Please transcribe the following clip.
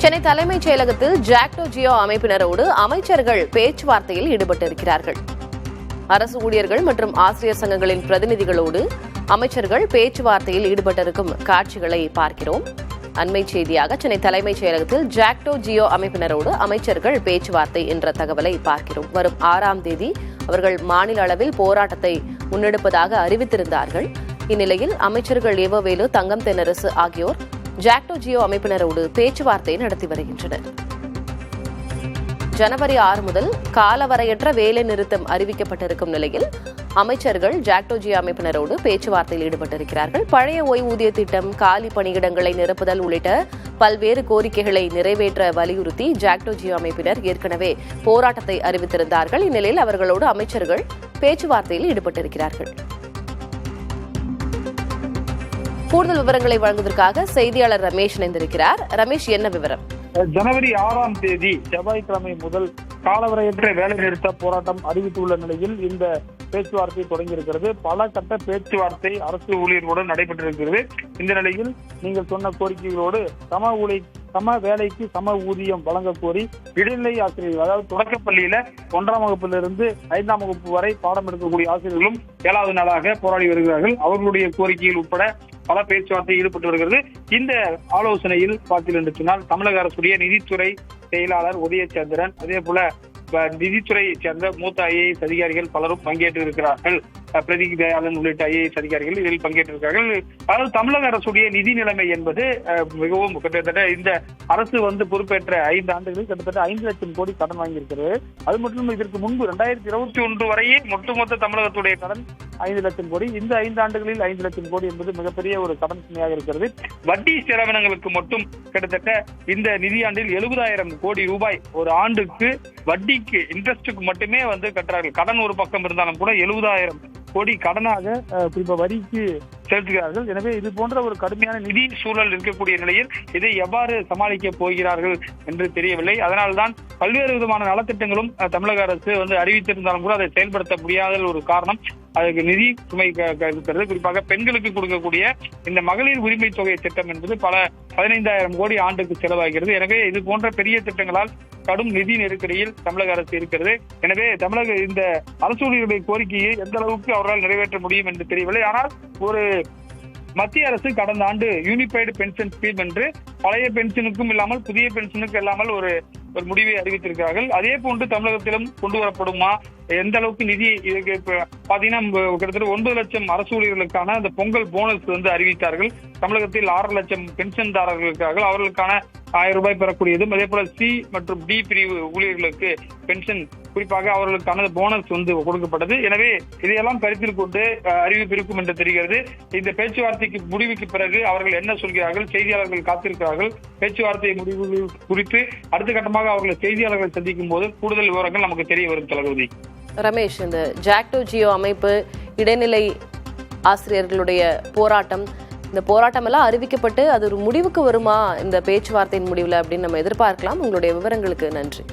சென்னை தலைமைச் செயலகத்தில் ஜாக்டோ ஜியோ அமைப்பினரோடு அமைச்சர்கள் பேச்சுவார்த்தையில் ஈடுபட்டிருக்கிறார்கள். அரசு ஊழியர்கள் மற்றும் ஆசிரியர் சங்கங்களின் பிரதிநிதிகளோடு அமைச்சர்கள் பேச்சுவார்த்தையில் ஈடுபட்டிருக்கும் காட்சிகளை பார்க்கிறோம். அண்மை செய்தியாக சென்னை தலைமைச் செயலகத்தில் ஜாக்டோ ஜியோ அமைப்பினரோடு அமைச்சர்கள் பேச்சுவார்த்தை என்ற தகவலை பார்க்கிறோம். வரும் 6ஆம் தேதி அவர்கள் மாநில அளவில் போராட்டத்தை முன்னெடுப்பதாக அறிவித்திருந்தார்கள். இந்நிலையில் அமைச்சர்கள் ஏவவேலு, தங்கம் தென்னரசு ஆகியோர் ஜாக்டோ ஜியோ அமைப்பினரோடு பேச்சுவார்த்தை நடத்தி வருகின்றனர். ஜனவரி 6 முதல் காலவரையற்ற வேலை நிறுத்தம் அறிவிக்கப்பட்டிருக்கும் நிலையில் அமைச்சர்கள் ஜாக்டோ ஜியோ அமைப்பினரோடு பேச்சுவார்த்தையில் ஈடுபட்டிருக்கிறார்கள். பழைய ஓய்வூதிய திட்டம், காலி பணியிடங்களை நிரப்புதல் உள்ளிட்ட பல்வேறு கோரிக்கைகளை நிறைவேற்ற வலியுறுத்தி ஜாக்டோ ஜியோ அமைப்பினர் ஏற்கனவே போராட்டத்தை அறிவித்திருந்தார்கள். இந்நிலையில் அவர்களோடு அமைச்சர்கள் பேச்சுவார்த்தையில் ஈடுபட்டிருக்கிறார்கள். கூடுதல் விவரங்களை வழங்குவதற்காக செய்தியாளர் ரமேஷ் இணைந்திருக்கிறார். ரமேஷ், என்ன விவரம்? ஜனவரி 6ஆம் தேதி செவ்வாய்க்கிழமை முதல் காலவரையற்ற வேலை நிறுத்த போராட்டம் அறிவித்துள்ள நிலையில் இந்த பேச்சுவார்த்தை தொடங்கியிருக்கிறது. பல கட்ட பேச்சுவார்த்தை அரசு ஊழியர்களுடன் நடைபெற்றிருக்கிறது. இந்த நிலையில் நீங்கள் சொன்ன கோரிக்கைகளோடு சம வேலைக்கு சம ஊதியம் வழங்க கோரி இடைநிலை ஆசிரியர்கள், அதாவது தொடக்கப்பள்ளியில 1ஆம் வகுப்பிலிருந்து 5ஆம் வகுப்பு வரை பாடம் எடுக்கக்கூடிய ஆசிரியர்களும் 7வது நாளாக போராடி வருகிறார்கள். அவர்களுடைய கோரிக்கையில் உட்பட பல பேச்சுவார்த்தை ஈடுபட்டு வருகிறது. இந்த ஆலோசனையில் பார்த்தீர்கள் என்று சொன்னால் தமிழக அரசுடைய நிதித்துறை செயலாளர் உதயச்சந்திரன், அதே போல நிதித்துறையை சேர்ந்த மூத்த IAS அதிகாரிகள் பலரும் பங்கேற்றிருக்கிறார்கள். பிரதீக் தயாளன் உள்ளிட்ட IAS அதிகாரிகள் இதில் பங்கேற்றிருக்கிறார்கள். அதாவது தமிழக அரசுடைய நிதி நிலைமை என்பது மிகவும் கிட்டத்தட்ட இந்த அரசு பொறுப்பேற்ற 5 ஆண்டுகளில் கிட்டத்தட்ட 5 லட்சம் கோடி கடன் வாங்கியிருக்கிறது. அது மட்டும் இதற்கு முன்பு 2021 வரையே ஒட்டுமொத்த தமிழகத்துடைய கடன் 5 லட்சம் கோடி. இந்த 5 ஆண்டுகளில் 5 லட்சம் கோடி என்பது மிகப்பெரிய ஒரு கடன் சுமையாக இருக்கிறது. வட்டி செலவினங்களுக்கு மட்டும் கிட்டத்தட்ட இந்த நிதியாண்டில் 70,000 கோடி ரூபாய் ஒரு ஆண்டுக்கு வட்டிக்கு, இன்ட்ரெஸ்டுக்கு மட்டுமே கட்டுறார்கள். கடன் ஒரு பக்கம் இருந்தாலும் கூட 70,000 கோடி கடனாக குறிப்பா வரிக்கு செலுத்துகிறார்கள். எனவே இது போன்ற ஒரு கடுமையான நிதி சூழல் இருக்கக்கூடிய நிலையில் இதை எவ்வாறு சமாளிக்க போகிறார்கள் என்று தெரியவில்லை. அதனால்தான் பல்வேறு விதமான நலத்திட்டங்களும் தமிழக அரசு அறிவித்திருந்தாலும் கூட அதை செயல்படுத்த முடியாத ஒரு காரணம் அதுக்கு நிதி சுமை இருக்கிறது. குறிப்பாக பெண்களுக்கு கொடுக்கக்கூடிய இந்த மகளிர் உரிமை தொகை திட்டம் என்பது பல 15,000 கோடி ஆண்டுக்கு செலவாகிறது. எனவே இது போன்ற பெரிய திட்டங்களால் கடும் நிதி நெருக்கடியில் தமிழக அரசு இருக்கிறது. எனவே தமிழக இந்த அரசு ஊழியர்களுடைய கோரிக்கையை எந்த அளவுக்கு அவரால் நிறைவேற்ற முடியும் என்று தெரியவில்லை. ஆனால் ஒரு மத்திய அரசு கடந்த ஆண்டு யூனிஃபைடு பென்ஷன் ஸ்கீம் என்று பழைய பென்ஷனுக்கும் இல்லாமல் புதிய பென்ஷனுக்கும் இல்லாமல் ஒரு முடிவை அறிவித்திருக்கிறார்கள். அதே போன்று தமிழகத்திலும் கொண்டு வரப்படுமா, எந்த அளவுக்கு நிதி பாத்தீங்கன்னா கிட்டத்தட்ட 9 லட்சம் அரசு ஊழியர்களுக்கான அந்த பொங்கல் போனஸ் அறிவித்தார்கள். தமிழகத்தில் 6 லட்சம் பென்ஷன்தாரர்களுக்காக அவர்களுக்கான 1000 ரூபாய் பெறக்கூடியதும், அதே போல C மற்றும் D பிரிவு ஊழியர்களுக்கு பென்ஷன் குறிப்பாக அவர்களுக்கான போனஸ் கொடுக்கப்பட்டது. எனவே இதையெல்லாம் கருத்தில் கொண்டு அறிவிப்பு இருக்கும் என்று தெரிகிறது. இந்த பேச்சுவார்த்தைக்கு முடிவுக்கு பிறகு அவர்கள் என்ன சொல்கிறார்கள், செய்தியாளர்கள் காத்திருக்கிறார்கள். பேச்சுவார்த்தை முடிவுகள் குறித்து அடுத்த கட்டமாக அவர்களை செய்தியாளர்களை சந்திக்கும் போது கூடுதல் விவரங்கள் நமக்கு தெரிய வரும். தளபதி ரமேஷ், இந்த ஜாக்டோ ஜியோ அமைப்பு, இடைநிலை ஆசிரியர்களுடைய போராட்டம், இந்த போராட்டம் எல்லாம் அறிவிக்கப்பட்டு அது ஒரு முடிவுக்கு வருமா இந்த பேச்சுவார்த்தையின் முடிவில் அப்படின்னு நம்ம எதிர்பார்க்கலாம். உங்களுடைய விவரங்களுக்கு நன்றி.